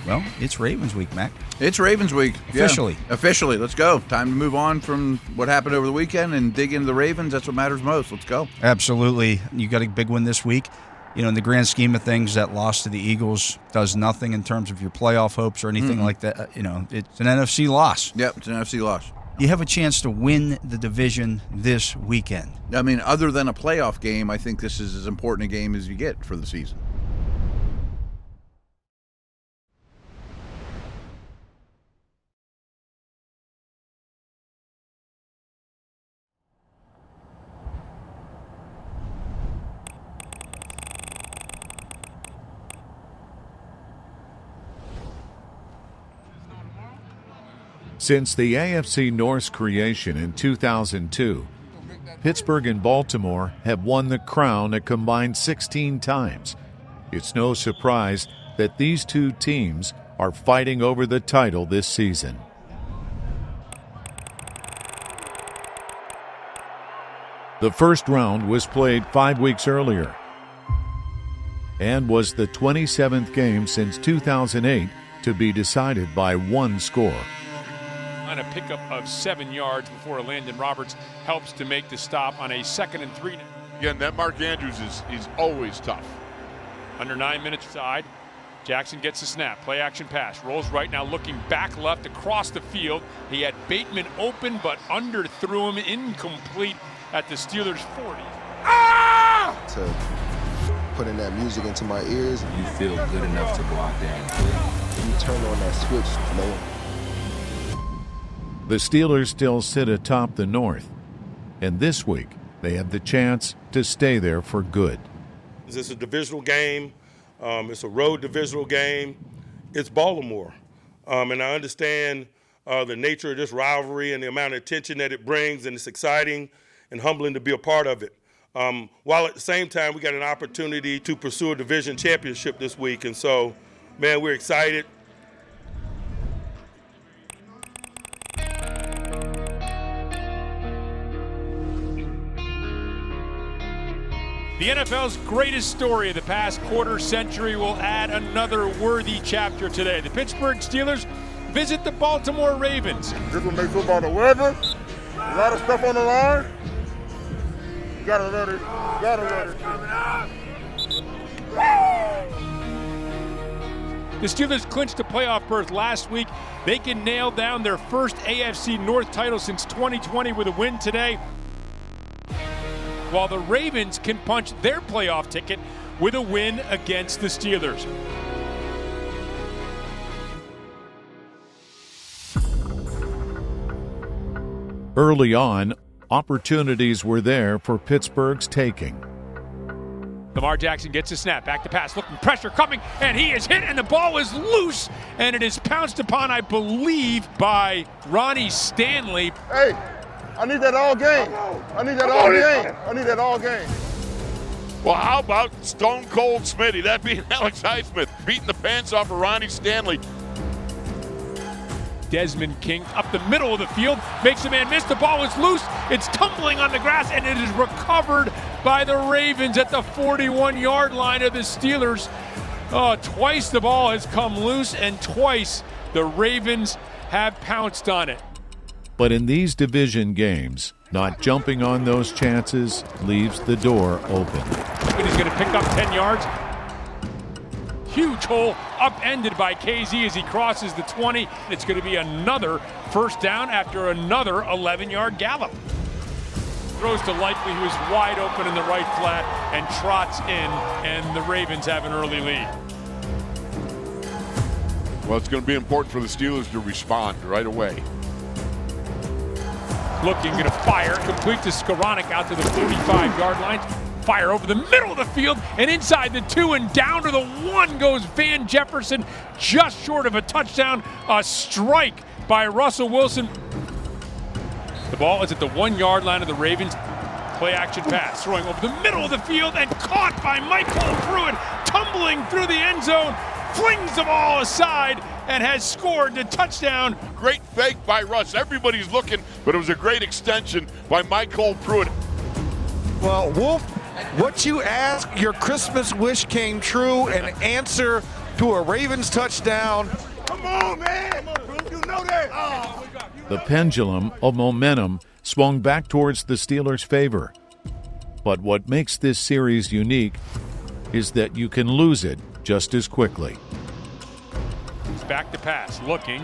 Well, it's Ravens week, Mac. It's Ravens week. Officially. Yeah. Officially. Let's go. Time to move on from what happened over the weekend and dig into the Ravens. That's what matters most. Let's go. Absolutely. You got a big one this week. You know, in the grand scheme of things, that loss to the Eagles does nothing in terms of your playoff hopes or anything like that. You know, it's an NFC loss. Yep, it's an NFC loss. You have a chance to win the division this weekend. I mean, other than a playoff game, I think this is as important a game as you get for the season. Since the AFC North's creation in 2002, Pittsburgh and Baltimore have won the crown a combined 16 times. It's no surprise that these two teams are fighting over the title this season. The first round was played 5 weeks earlier and was the 27th game since 2008 to be decided by one score. On a pickup of 7 yards before Landon Roberts helps to make the stop on a 2nd and 3. Again, that Mark Andrews is always tough. Under 9 minutes side, Jackson gets the snap, play action pass, rolls right now looking back left across the field. He had Bateman open but underthrew him, incomplete at the Steelers' 40. To putting that music into my ears. You feel good enough to go out there and play. When you turn on that switch, man. The Steelers still sit atop the North, and this week they have the chance to stay there for good. It's a divisional game. It's a road divisional game. It's Baltimore. And I understand the nature of this rivalry and the amount of attention that it brings, and it's exciting and humbling to be a part of it. While at the same time, we got an opportunity to pursue a division championship this week. And so, man, we're excited. The NFL's greatest story of the past quarter century will add another worthy chapter today. The Pittsburgh Steelers visit the Baltimore Ravens. This will make football the weather. A lot of stuff on the line. You gotta let it. The Steelers clinched a playoff berth last week. They can nail down their first AFC North title since 2020 with a win today, while the Ravens can punch their playoff ticket with a win against the Steelers. Early on, opportunities were there for Pittsburgh's taking. Lamar Jackson gets a snap, back to pass, looking, pressure coming, and he is hit, and the ball is loose, and it is pounced upon, I believe, by Ronnie Stanley. Hey, I need that all game. I need that all game. Well, how about Stone Cold Smitty? That being Alex Highsmith, beating the pants off of Ronnie Stanley. Desmond King up the middle of the field, makes a man miss, the ball is loose, it's tumbling on the grass, and it is recovered by the Ravens at the 41-yard line of the Steelers. Twice the ball has come loose, and twice the Ravens have pounced on it. But in these division games, not jumping on those chances leaves the door open. He's going to pick up 10 yards. Huge hole upended by KZ as he crosses the 20. It's going to be another first down after another 11-yard gallop. Throws to Likely, who is wide open in the right flat, and trots in, and the Ravens have an early lead. Well, it's going to be important for the Steelers to respond right away. Looking, going to fire, complete to Skoranek out to the 45-yard line. Fire over the middle of the field and inside the 2 and down to the 1 goes Van Jefferson, just short of a touchdown. A strike by Russell Wilson. The ball is at the 1-yard line of the Ravens. Play action pass, throwing over the middle of the field and caught by Michael Pruitt, tumbling through the end zone, flings the ball aside and has scored the touchdown. Great fake by Russ. Everybody's looking, but it was a great extension by Michael Pruitt. Well, Wolf, what you asked, your Christmas wish came true. An answer to a Ravens touchdown. Come on, man. You know that. The pendulum of momentum swung back towards the Steelers' favor. But what makes this series unique is that you can lose it just as quickly. He's back to pass, looking,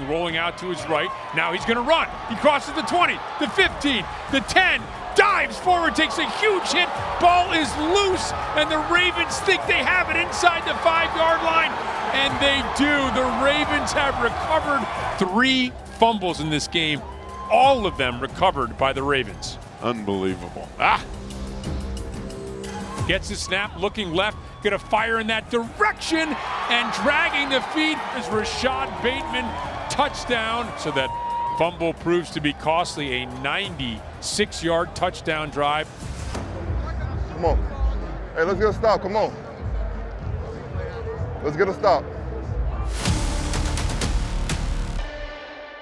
rolling out to his right. Now he's going to run. He crosses the 20, the 15, the 10, dives forward, takes a huge hit. Ball is loose, and the Ravens think they have it inside the 5-yard line, and they do. The Ravens have recovered 3 fumbles in this game, all of them recovered by the Ravens. Unbelievable. Gets the snap, looking left, gonna fire in that direction, and dragging the feet is Rashad Bateman. Touchdown. So that fumble proves to be costly, a 96-yard touchdown drive. Come on. Hey, let's get a stop. Come on. Let's get a stop.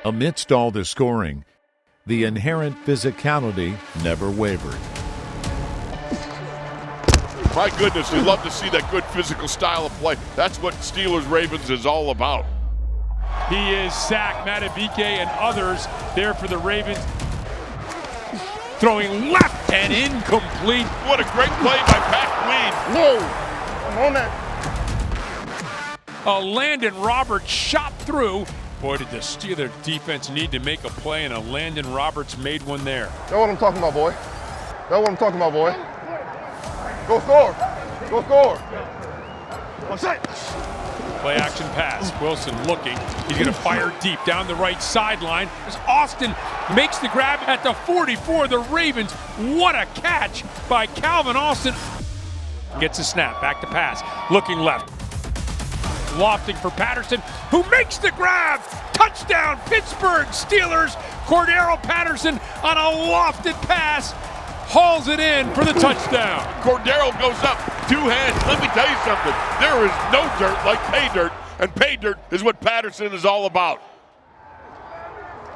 Amidst all the scoring, the inherent physicality never wavered. My goodness, we love to see that good physical style of play. That's what Steelers-Ravens is all about. He is sacked. Matabike and others there for the Ravens. Throwing left and incomplete. What a great play by Pat Queen. Whoa! I'm on that. Landon Roberts shot through. Boy, did the Steelers defense need to make a play, and Landon Roberts made one there. That's what I'm talking about, boy. That's what I'm talking about, boy. Go score. Go score. What's that? Play action pass. Wilson looking. He's going to fire deep down the right sideline as Austin makes the grab at the 44. The Ravens, what a catch by Calvin Austin. Gets a snap, back to pass, looking left. Lofting for Patterson, who makes the grab. Touchdown, Pittsburgh Steelers. Cordero Patterson on a lofted pass. Hauls it in for the touchdown. Cordero goes up, 2 hands. Let me tell you something. There is no dirt like pay dirt, and pay dirt is what Patterson is all about.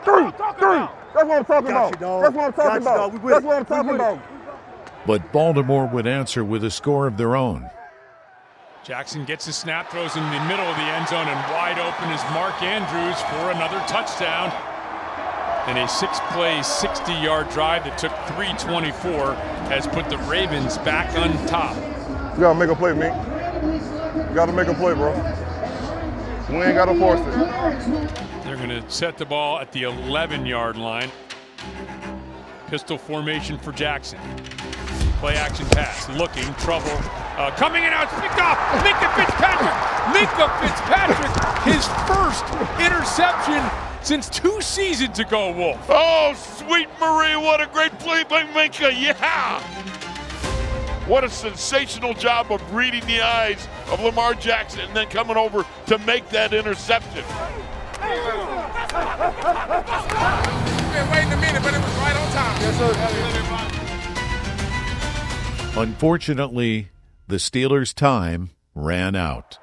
3. That's what I'm talking about. That's what I'm talking about. That's what I'm talking about. But Baltimore would answer with a score of their own. Jackson gets the snap, throws in the middle of the end zone, and wide open is Mark Andrews for another touchdown. And a 6-play, 60-yard drive that took 3:24 has put the Ravens back on top. You gotta make a play, Mink. You gotta make a play, bro. We ain't gotta force it. They're gonna set the ball at the 11-yard line. Pistol formation for Jackson. Play action pass, looking, trouble, coming in out, it's picked off, Minka Fitzpatrick, his first interception since 2 seasons ago, Wolf. Oh, sweet Marie, what a great play by Minka, yeah! What a sensational job of reading the eyes of Lamar Jackson and then coming over to make that interception. We've been waiting a minute, but it was right on time. Yes, sir. Unfortunately, the Steelers' time ran out.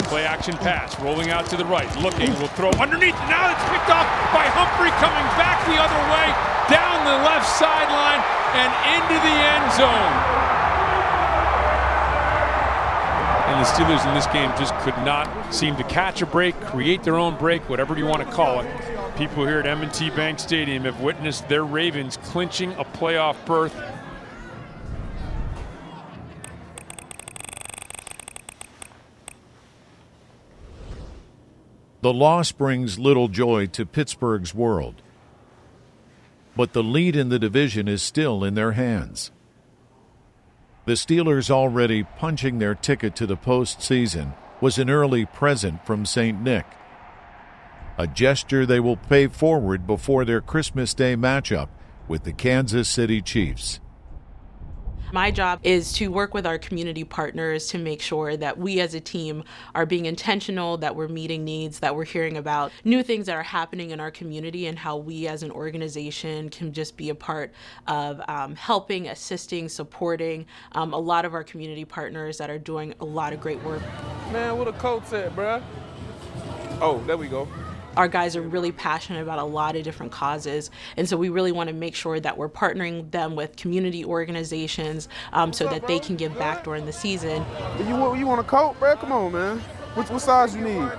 Play action pass, rolling out to the right, looking, will throw underneath. Now it's picked off by Humphrey, coming back the other way, down the left sideline and into the end zone. And the Steelers in this game just could not seem to catch a break, create their own break, whatever you want to call it. People here at M&T Bank Stadium have witnessed their Ravens clinching a playoff berth. The loss brings little joy to Pittsburgh's world, but the lead in the division is still in their hands. The Steelers already punching their ticket to the postseason was an early present from St. Nick, a gesture they will pay forward before their Christmas Day matchup with the Kansas City Chiefs. My job is to work with our community partners to make sure that we as a team are being intentional, that we're meeting needs, that we're hearing about new things that are happening in our community and how we as an organization can just be a part of helping, assisting, supporting a lot of our community partners that are doing a lot of great work. Man, what a coach at, bruh. Oh, there we go. Our guys are really passionate about a lot of different causes, and so we really want to make sure that we're partnering them with community organizations so that they can give back during the season. You want a coat, bro? Come on, man. What size you need?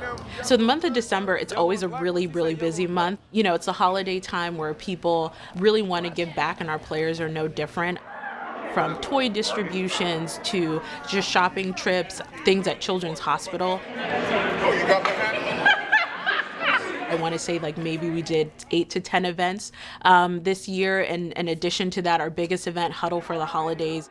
So the month of December, it's always a really, really busy month. You know, it's a holiday time where people really want to give back, and our players are no different. From toy distributions to just shopping trips, things at Children's Hospital. I want to say like maybe we did 8 to 10 events this year. And in addition to that, our biggest event, Huddle for the Holidays.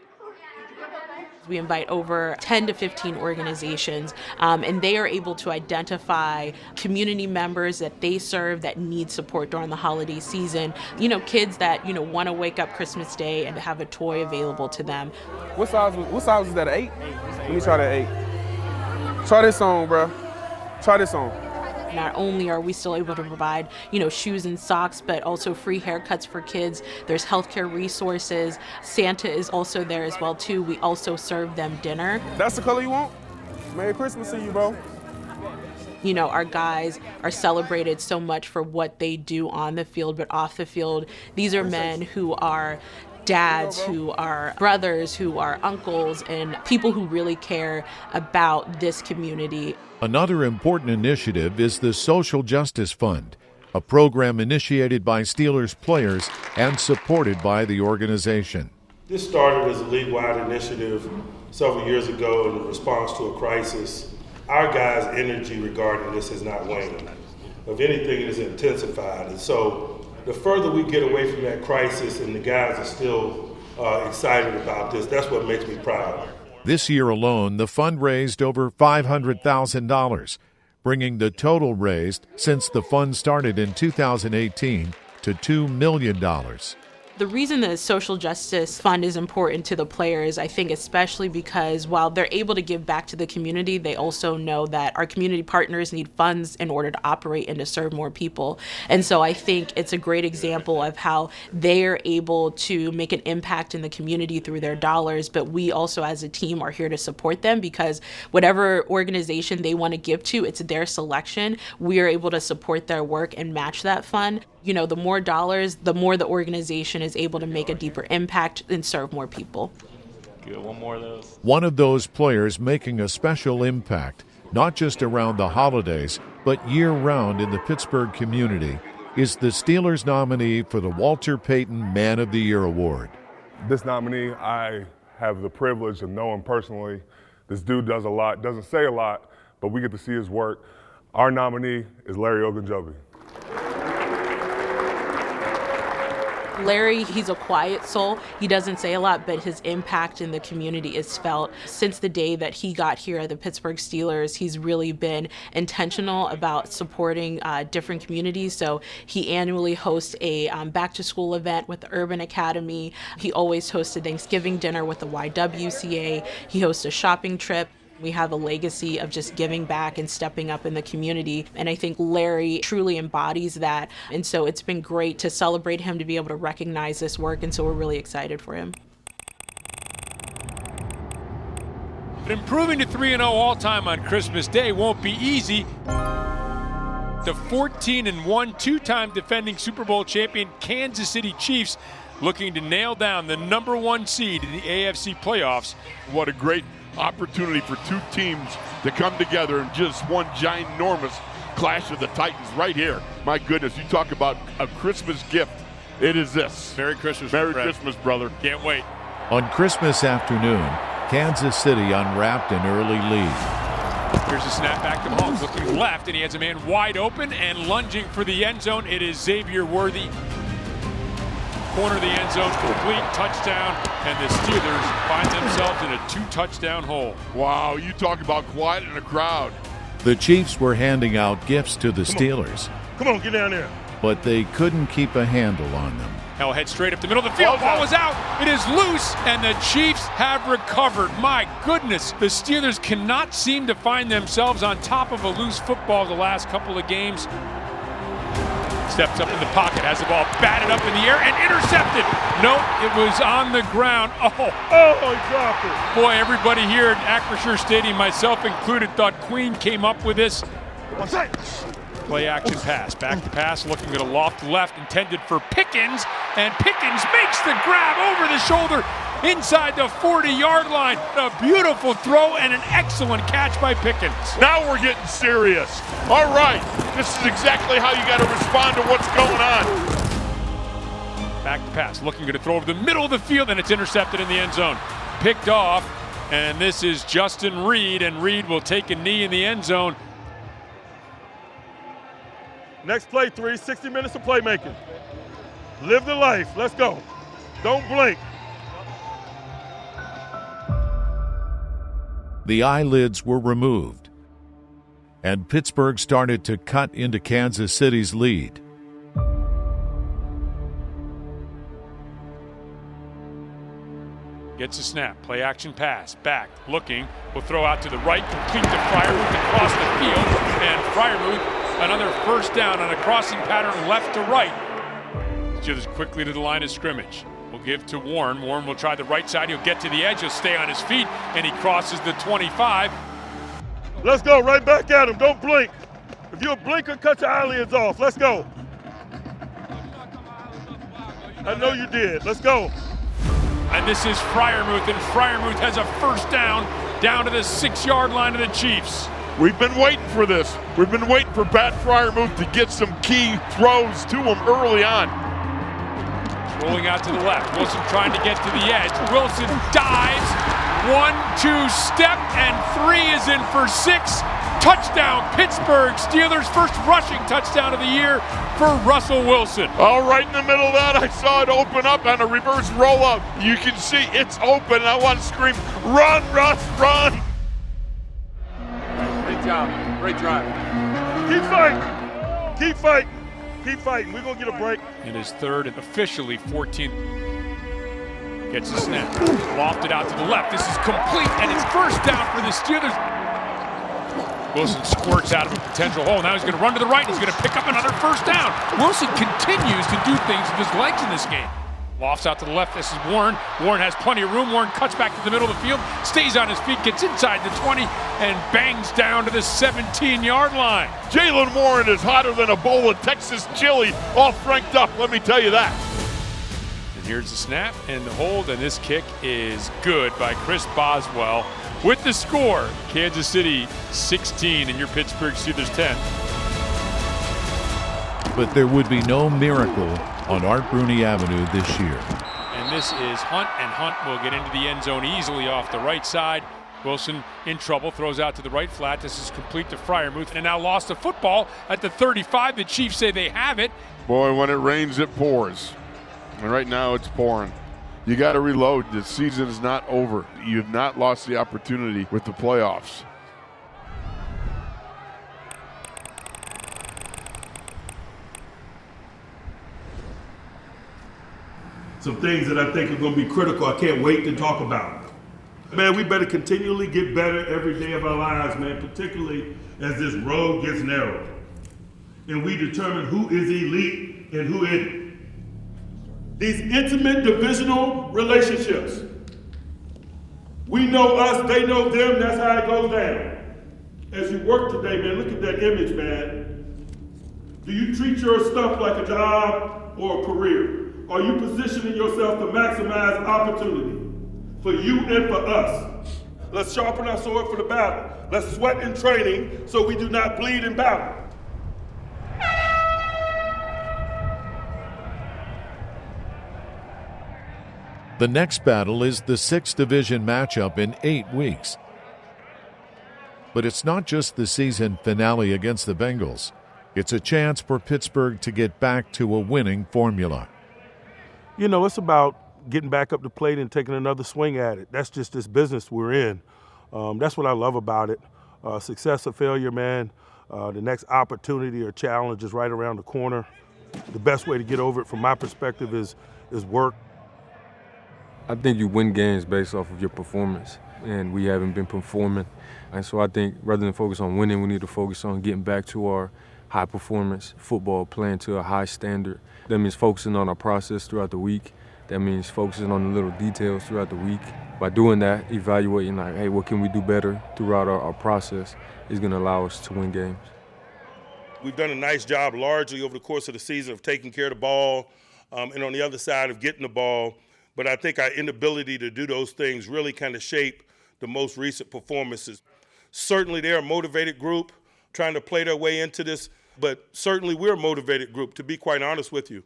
We invite over 10 to 15 organizations, and they are able to identify community members that they serve that need support during the holiday season. You know, kids that, you know, want to wake up Christmas Day and have a toy available to them. What size is that, 8? Let me try that 8. Try this on, bro. Try this on. Not only are we still able to provide, you know, shoes and socks, but also free haircuts for kids. There's healthcare resources. Santa is also there as well, too. We also serve them dinner. That's the color you want? Merry Christmas to you, bro. You know, our guys are celebrated so much for what they do on the field, but off the field, these are men who are dads, who are brothers, who are uncles, and people who really care about this community. Another important initiative is the Social Justice Fund, a program initiated by Steelers players and supported by the organization. This started as a league-wide initiative several years ago in response to a crisis. Our guys' energy regarding this has not waned. If anything, it has intensified. And so the further we get away from that crisis and the guys are still excited about this, that's what makes me proud. This year alone, the fund raised over $500,000, bringing the total raised since the fund started in 2018 to $2 million. The reason the Social Justice Fund is important to the players, I think especially because while they're able to give back to the community, they also know that our community partners need funds in order to operate and to serve more people. And so I think it's a great example of how they're able to make an impact in the community through their dollars, but we also as a team are here to support them because whatever organization they want to give to, it's their selection. We are able to support their work and match that fund. You know, the more dollars, the more the organization is able to make a deeper impact and serve more people. Good, one more of those. One of those players making a special impact, not just around the holidays, but year-round in the Pittsburgh community, is the Steelers nominee for the Walter Payton Man of the Year Award. This nominee, I have the privilege of knowing personally. This dude does a lot, doesn't say a lot, but we get to see his work. Our nominee is Larry Ogunjobi. Larry, he's a quiet soul. He doesn't say a lot, but his impact in the community is felt. Since the day that he got here at the Pittsburgh Steelers, he's really been intentional about supporting different communities. So he annually hosts a back-to-school event with the Urban Academy. He always hosts a Thanksgiving dinner with the YWCA. He hosts a shopping trip. We have a legacy of just giving back and stepping up in the community. And I think Larry truly embodies that. And so it's been great to celebrate him, to be able to recognize this work. And so we're really excited for him. But improving to 3-0 all-time on Christmas Day won't be easy. The 14-1 two-time defending Super Bowl champion Kansas City Chiefs looking to nail down the #1 seed in the AFC playoffs. What a great opportunity for two teams to come together in just one ginormous clash of the Titans right here. My goodness, you talk about a Christmas gift. It is this. Merry Christmas, Merry Christmas, brother. Can't wait. On Christmas afternoon, Kansas City unwrapped an early lead. Here's a snap back to Mahomes looking left, and he has a man wide open and lunging for the end zone. It is Xavier Worthy. Corner of the end zone, complete touchdown, and the Steelers find themselves in a 2-touchdown hole. Wow, you talk about quiet in a crowd. The Chiefs were handing out gifts to the Steelers. Come on, get down there. But they couldn't keep a handle on them. Now head straight up the middle of the field. Ball is out. It is loose, and the Chiefs have recovered. My goodness, the Steelers cannot seem to find themselves on top of a loose football the last couple of games. Steps up in the pocket, has the ball batted up in the air and intercepted. Nope, it was on the ground. Oh, he dropped it. Boy, everybody here at Acrisure Stadium, myself included, thought Queen came up with this. Play action pass, back to pass, looking at a loft left, intended for Pickens, and Pickens makes the grab over the shoulder inside the 40-yard line. A beautiful throw and an excellent catch by Pickens. Now we're getting serious. All right, this is exactly how you got to respond to what's going on. Back to pass, looking to throw over the middle of the field, and it's intercepted in the end zone. Picked off, and this is Justin Reed, and Reed will take a knee in the end zone. Next play, 60 minutes of playmaking. Live the life. Let's go. Don't blink. The eyelids were removed, and Pittsburgh started to cut into Kansas City's lead. Gets a snap, play action pass, back, looking, will throw out to the right, complete to Freiermuth across the field, and Freiermuth another first down on a crossing pattern left to right. Steelers quickly to the line of scrimmage. We'll give to Warren. Warren will try the right side. He'll get to the edge. He'll stay on his feet, and he crosses the 25. Let's go, right back at him. Don't blink. If you're a blinker, cut your eyelids off. Let's go. I know you did. Let's go. And this is Freiermuth, and Freiermuth has a first down to the 6-yard line of the Chiefs. We've been waiting for this. We've been waiting for Pat Freiermuth to get some key throws to him early on. Rolling out to the left. Wilson trying to get to the edge. Wilson dives. 1-2 step, and 3 is in for 6. Touchdown, Pittsburgh. Steelers' first rushing touchdown of the year for Russell Wilson. All right in the middle of that, I saw it open up on a reverse rollout. You can see it's open. I want to scream, run, Russ, run. Great job. Great drive. Keep fighting. Keep fighting. Keep fighting. We're going to get a break. In his third and officially 14th. Gets a snap. Lofted out to the left. This is complete, and it's first down for the Steelers. Wilson squirts out of a potential hole. Now he's going to run to the right. He's going to pick up another first down. Wilson continues to do things with his legs in this game. Lofts out to the left. This is Warren. Warren has plenty of room. Warren cuts back to the middle of the field, stays on his feet, gets inside the 20, and bangs down to the 17-yard line. Jaylen Warren is hotter than a bowl of Texas chili, all franked up, let me tell you that. And here's the snap and the hold, and this kick is good by Chris Boswell. With the score, Kansas City 16 and your Pittsburgh Steelers 10. But there would be no miracle on Art Bruni Avenue this year. And this is Hunt, and Hunt will get into the end zone easily off the right side. Wilson in trouble, throws out to the right flat. This is complete to Freiermuth, and now lost the football at the 35. The Chiefs say they have it. Boy, when it rains, it pours. And right now it's pouring. You got to reload. The season is not over. You've not lost the opportunity with the playoffs. Some things that I think are going to be critical. I can't wait to talk about. Man, we better continually get better every day of our lives, man, particularly as this road gets narrowed. And we determine who is elite and who isn't. These intimate divisional relationships. We know us, they know them, that's how it goes down. As you work today, man, look at that image, man. Do you treat your stuff like a job or a career? Are you positioning yourself to maximize opportunity for you and for us? Let's sharpen our sword for the battle. Let's sweat in training so we do not bleed in battle. The next battle is the 6th division matchup in 8 weeks. But it's not just the season finale against the Bengals. It's a chance for Pittsburgh to get back to a winning formula. You know, it's about getting back up the plate and taking another swing at it. That's just this business we're in. That's what I love about it. Success or failure, man. The next opportunity or challenge is right around the corner. The best way to get over it from my perspective is work. I think you win games based off of your performance, and we haven't been performing. And so I think rather than focus on winning, we need to focus on getting back to our high performance football, playing to a high standard. That means focusing on our process throughout the week. That means focusing on the little details throughout the week. By doing that, evaluating like, hey, what can we do better throughout our process is going to allow us to win games. We've done a nice job largely over the course of the season of taking care of the ball and on the other side of getting the ball. But I think our inability to do those things really kind of shape the most recent performances. Certainly they're a motivated group trying to play their way into this, but certainly we're a motivated group, to be quite honest with you.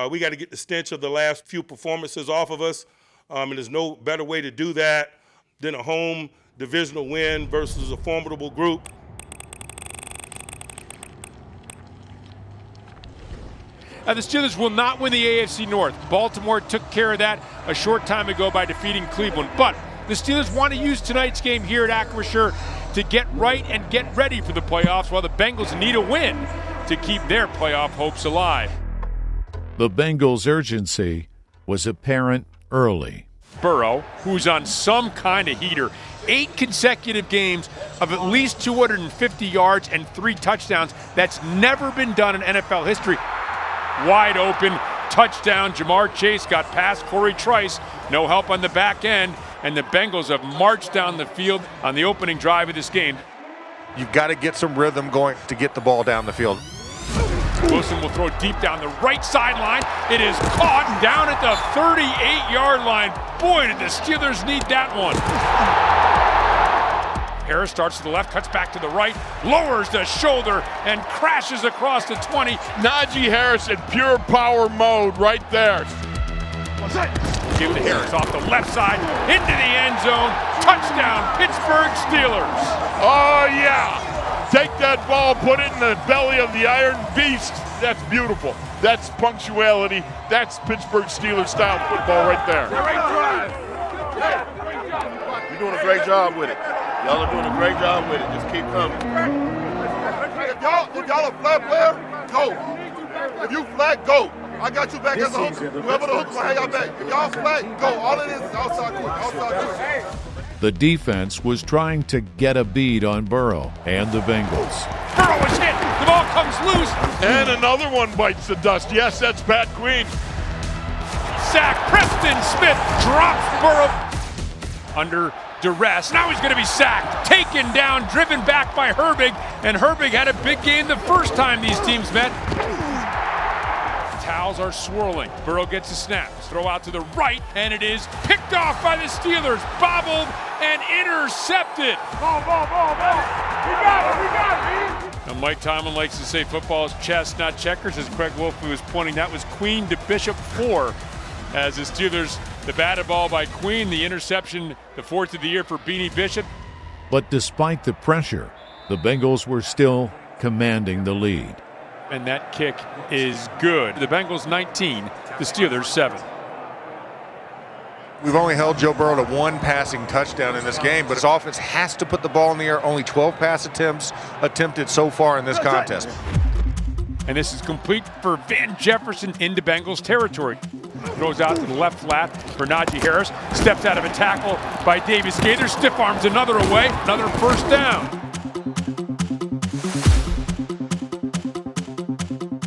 We got to get the stench of the last few performances off of us, and there's no better way to do that than a home divisional win versus a formidable group. The Steelers will not win the AFC North. Baltimore took care of that a short time ago by defeating Cleveland. But the Steelers want to use tonight's game here at Acrisure to get right and get ready for the playoffs, while the Bengals need a win to keep their playoff hopes alive. The Bengals' urgency was apparent early. Burrow, who's on some kind of heater, 8 consecutive games of at least 250 yards and 3 touchdowns. That's never been done in NFL history. Wide open, touchdown. Jamar Chase got past Corey Trice. No help on the back end. And the Bengals have marched down the field on the opening drive of this game. You've got to get some rhythm going to get the ball down the field. Wilson will throw deep down the right sideline. It is caught down at the 38-yard line. Boy, did the Steelers need that one. Harris starts to the left, cuts back to the right, lowers the shoulder, and crashes across the 20. Najee Harris in pure power mode right there. Give to Harris off the left side, into the end zone. Touchdown, Pittsburgh Steelers. Oh, yeah. Take that ball, put it in the belly of the Iron Beast. That's beautiful. That's punctuality. That's Pittsburgh Steelers style football right there. You're doing a great job with it. Y'all are doing a great job with it. Just keep coming. If y'all a flat player, go. If you flat, go. I got you back as a hooker. Whoever the hooker's gonna hang out back. If y'all flat, go. All it is outside quick. Outside quick. The defense was trying to get a bead on Burrow and the Bengals. Burrow is hit. The ball comes loose. And another one bites the dust. Yes, that's Pat Queen. Sack. Preston Smith drops Burrow under duress. Now he's going to be sacked. Taken down, driven back by Herbig. And Herbig had a big game the first time these teams met. Towels are swirling. Burrow gets a snap. Throw out to the right, and it is picked off by the Steelers. Bobbled and intercepted. Ball. We got it. Now, Mike Tomlin likes to say football is chess, not checkers, as Craig Wolfe was pointing. That was Queen to Bishop 4, as the Steelers, the batted ball by Queen, the interception, the 4th of the year for Beanie Bishop. But despite the pressure, the Bengals were still commanding the lead. And that kick is good. The Bengals 19, the Steelers 7. We've only held Joe Burrow to 1 passing touchdown in this game, but his offense has to put the ball in the air. Only 12 pass attempts attempted so far in this contest. And this is complete for Van Jefferson into Bengals territory. Throws out to the left flat for Najee Harris. Steps out of a tackle by Davis Gaither. Stiff arms another away. Another first down.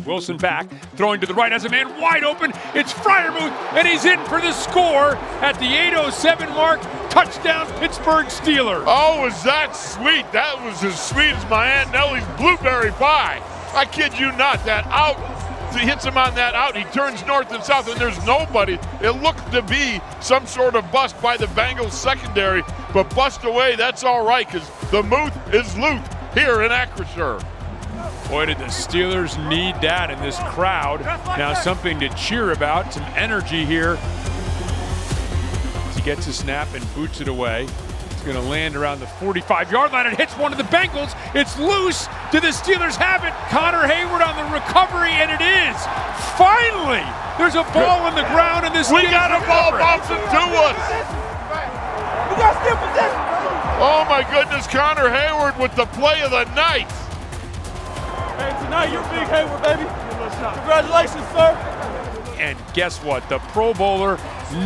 Wilson back, throwing to the right, has a man wide open. It's Freiermuth, and he's in for the score at the 8:07 mark. Touchdown, Pittsburgh Steelers. Oh, is that sweet? That was as sweet as my Aunt Nellie's blueberry pie. I kid you not. That out, he hits him on that out. He turns north and south, and there's nobody. It looked to be some sort of bust by the Bengals secondary, but bust away, that's all right, because the Muth is Luth here in Acrisure. Boy, did the Steelers need that in this crowd. Now something to cheer about, some energy here. He gets a snap and boots it away. It's going to land around the 45-yard line. It hits one of the Bengals. It's loose. Do the Steelers have it? Connor Hayward on the recovery, and it is. Finally, there's a ball on the ground, and this we got a ball bouncing to us. We got still possession. Oh my goodness, Connor Hayward with the play of the night. Hey, tonight you're big Hayward, baby. Congratulations, sir. And guess what? The Pro Bowler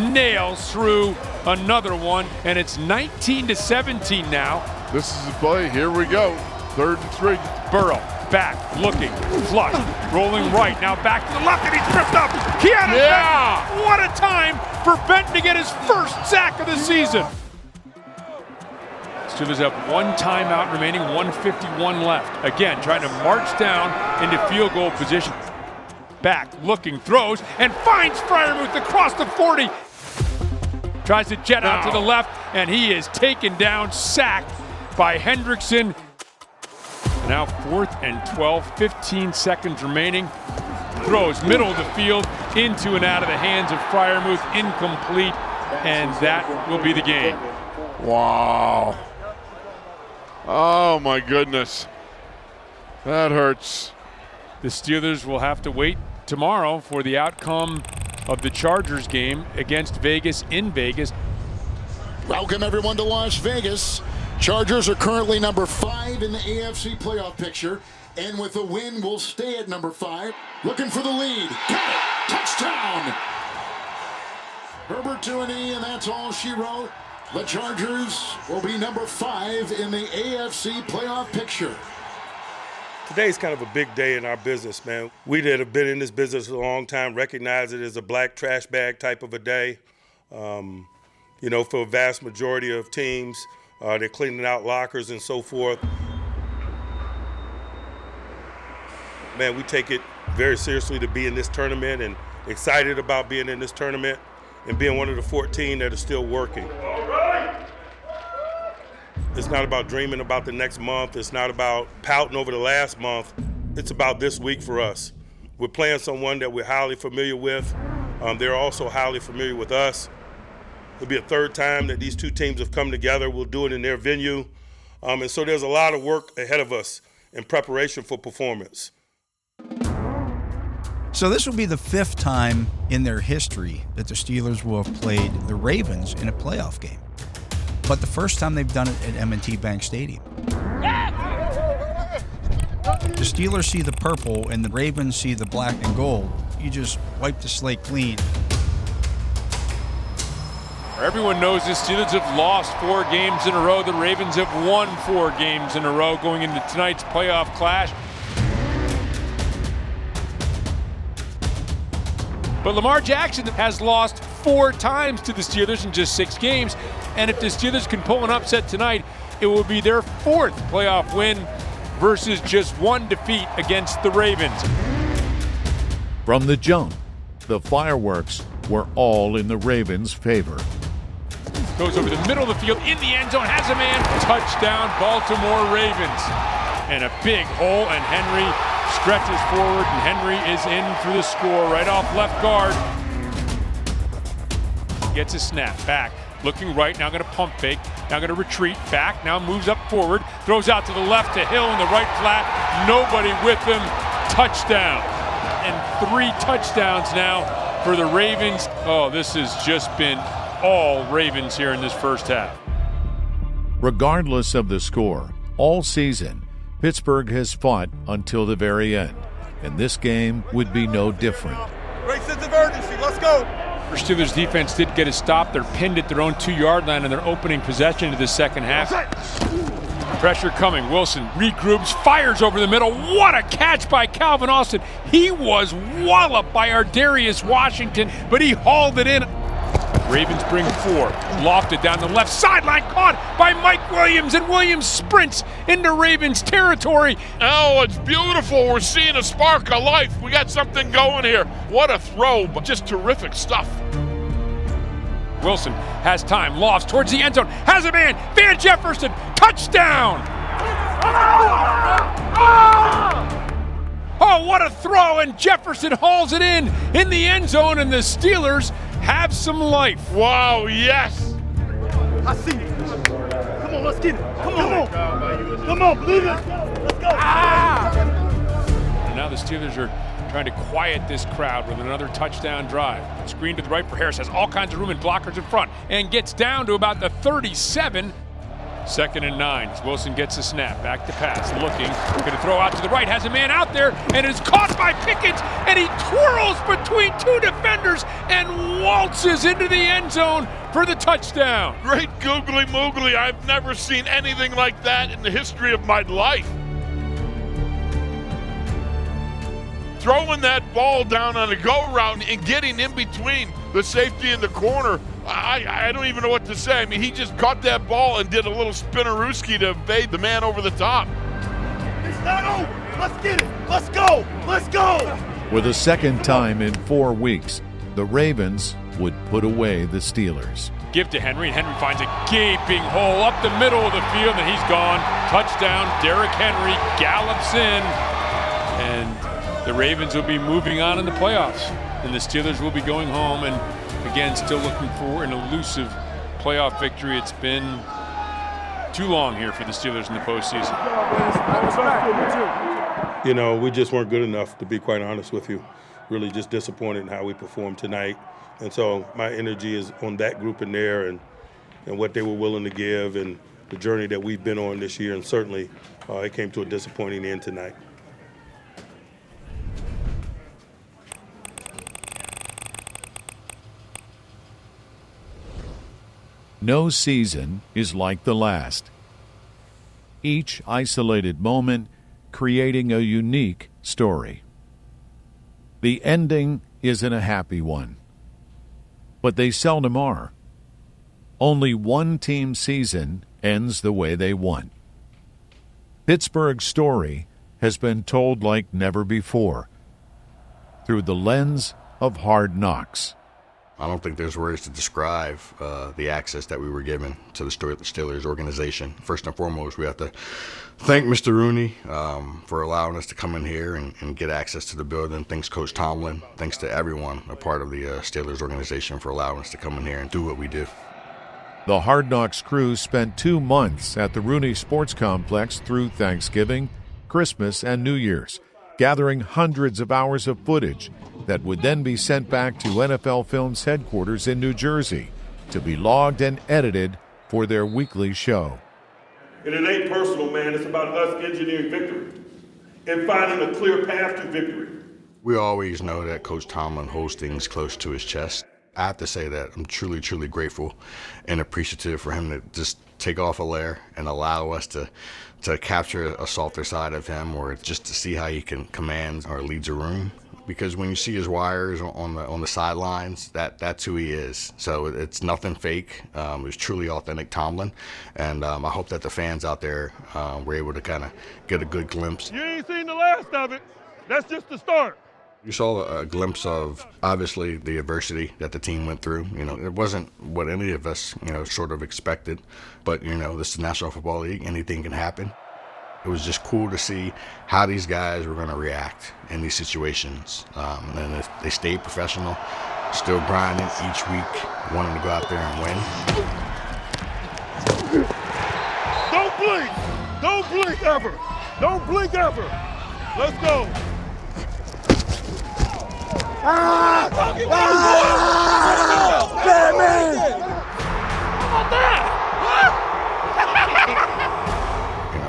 nails through another one, and it's 19-17 now. This is the play. Here we go. 3rd and 3. Burrow back, looking, flush, rolling right. Now back to the left, and he's tripped up. Keanu Benton. What a time for Benton to get his first sack of the season. Steelers have one timeout remaining, 1:51 left. Again, trying to march down into field goal position. Back, looking, throws, and finds Freiermuth across the 40. Tries to jet out to the left, and he is taken down, sacked by Hendrickson. Now 4th and 12, 15 seconds remaining. Throws middle of the field into and out of the hands of Freiermuth, incomplete, and that will be the game. Wow. Oh my goodness. That hurts. The Steelers will have to wait tomorrow for the outcome of the Chargers game against Vegas in Vegas. Welcome everyone to Las Vegas. Chargers are currently number 5 in the AFC playoff picture, and with a win will stay at number 5. Looking for the lead. Got it! Touchdown! Herbert to an E, and that's all she wrote. The Chargers will be number 5 in the AFC playoff picture. Today's kind of a big day in our business, man. We that have been in this business a long time recognize it as a black trash bag type of a day. You know, for a vast majority of teams, they're cleaning out lockers and so forth. Man, we take it very seriously to be in this tournament and excited about being in this tournament and being one of the 14 that are still working. It's not about dreaming about the next month. It's not about pouting over the last month. It's about this week for us. We're playing someone that we're highly familiar with. They're also highly familiar with us. It'll be a third time that these two teams have come together. We'll do it in their venue. And so there's a lot of work ahead of us in preparation for performance. So this will be the 5th time in their history that the Steelers will have played the Ravens in a playoff game. But the first time they've done it at M&T Bank Stadium. The Steelers see the purple and the Ravens see the black and gold. You just wipe the slate clean. Everyone knows the Steelers have lost 4 games in a row. The Ravens have won 4 games in a row going into tonight's playoff clash. But Lamar Jackson has lost 4 times to the Steelers in just 6 games. And if the Steelers can pull an upset tonight, it will be their 4th playoff win versus just 1 defeat against the Ravens. From the jump, the fireworks were all in the Ravens' favor. Goes over the middle of the field, in the end zone, has a man. Touchdown, Baltimore Ravens. And a big hole, and Henry stretches forward, and Henry is in for the score right off left guard. Gets a snap, back, looking right, now going to pump fake, now going to retreat, back, now moves up forward, throws out to the left to Hill in the right flat, nobody with him, touchdown. And 3 touchdowns now for the Ravens. Oh, this has just been all Ravens here in this first half. Regardless of the score, all season, Pittsburgh has fought until the very end, and this game would be no different. Great sense of urgency. Let's go. The Steelers defense did get a stop. They're pinned at their own 2-yard line in their opening possession of the second half. Pressure coming. Wilson regroups, fires over the middle. What a catch by Calvin Austin. He was walloped by Ardarius Washington, but he hauled it in. Ravens bring 4. Lofted down the left sideline, caught by Mike Williams, and Williams sprints into Ravens territory. Oh, it's beautiful. We're seeing a spark of life. We got something going here. What a throw, but just terrific stuff. Wilson has time, lofts towards the end zone, has a man, Van Jefferson, touchdown! Oh, what a throw, and Jefferson hauls it in the end zone, and the Steelers have some life. Wow, yes. I see you. Come on, let's get it. Come on. Come on, believe it. Let's go. And now the Steelers are trying to quiet this crowd with another touchdown drive. Screen to the right for Harris, has all kinds of room and blockers in front, and gets down to about the 37. 2nd and 9. Wilson gets a snap, back to pass, looking, going to throw out to the right, has a man out there, and is caught by Pickens, and he twirls between 2 defenders and waltzes into the end zone for the touchdown. Great googly moogly. I've never seen anything like that in the history of my life. Throwing that ball down on a go route and getting in between the safety and the corner. I don't even know what to say. I mean, he just caught that ball and did a little spinnerooski to evade the man over the top. It's not over. Let's get it. Let's go. Let's go. For the second time in 4 weeks, the Ravens would put away the Steelers. Give to Henry, and Henry finds a gaping hole up the middle of the field, and he's gone. Touchdown, Derrick Henry gallops in, and the Ravens will be moving on in the playoffs, and the Steelers will be going home, and again, still looking for an elusive playoff victory. It's been too long here for the Steelers in the postseason. You know, we just weren't good enough, to be quite honest with you. Really just disappointed in how we performed tonight. And so my energy is on that group in there and what they were willing to give and the journey that we've been on this year. And certainly it came to a disappointing end tonight. No season is like the last. Each isolated moment creating a unique story. The ending isn't a happy one, but they seldom are. Only one team's season ends the way they want. Pittsburgh's story has been told like never before, through the lens of hard knocks. I don't think there's words to describe the access that we were given to the Steelers organization. First and foremost, we have to thank Mr. Rooney for allowing us to come in here and get access to the building. Thanks Coach Tomlin. Thanks to everyone a part of the Steelers organization for allowing us to come in here and do what we do. The Hard Knocks crew spent 2 months at the Rooney Sports Complex through Thanksgiving, Christmas, and New Year's, gathering hundreds of hours of footage that would then be sent back to NFL Films headquarters in New Jersey to be logged and edited for their weekly show. And it ain't personal, man. It's about us engineering victory and finding a clear path to victory. We always know that Coach Tomlin holds things close to his chest. I have to say that I'm truly, truly grateful and appreciative for him to just take off a layer and allow us to capture a softer side of him, or just to see how he can command or leads a room. Because when you see his wires on the sidelines, that's who he is. So it's nothing fake. It's truly authentic Tomlin, and I hope that the fans out there were able to kind of get a good glimpse. You ain't seen the last of it. That's just the start. You saw a glimpse of, obviously, the adversity that the team went through. You know, it wasn't what any of us, sort of expected. But, this is the National Football League. Anything can happen. It was just cool to see how these guys were going to react in these situations. And if they stayed professional, still grinding each week, wanting to go out there and win. Don't blink. Don't blink ever. Don't blink ever. Let's go. Batman! How about that?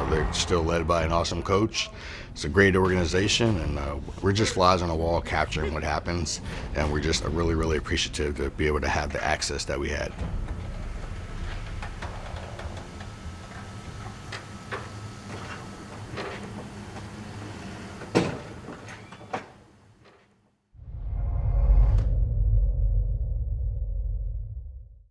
They're still led by an awesome coach. It's a great organization, and we're just flies on the wall capturing what happens, and we're just really, really appreciative to be able to have the access that we had.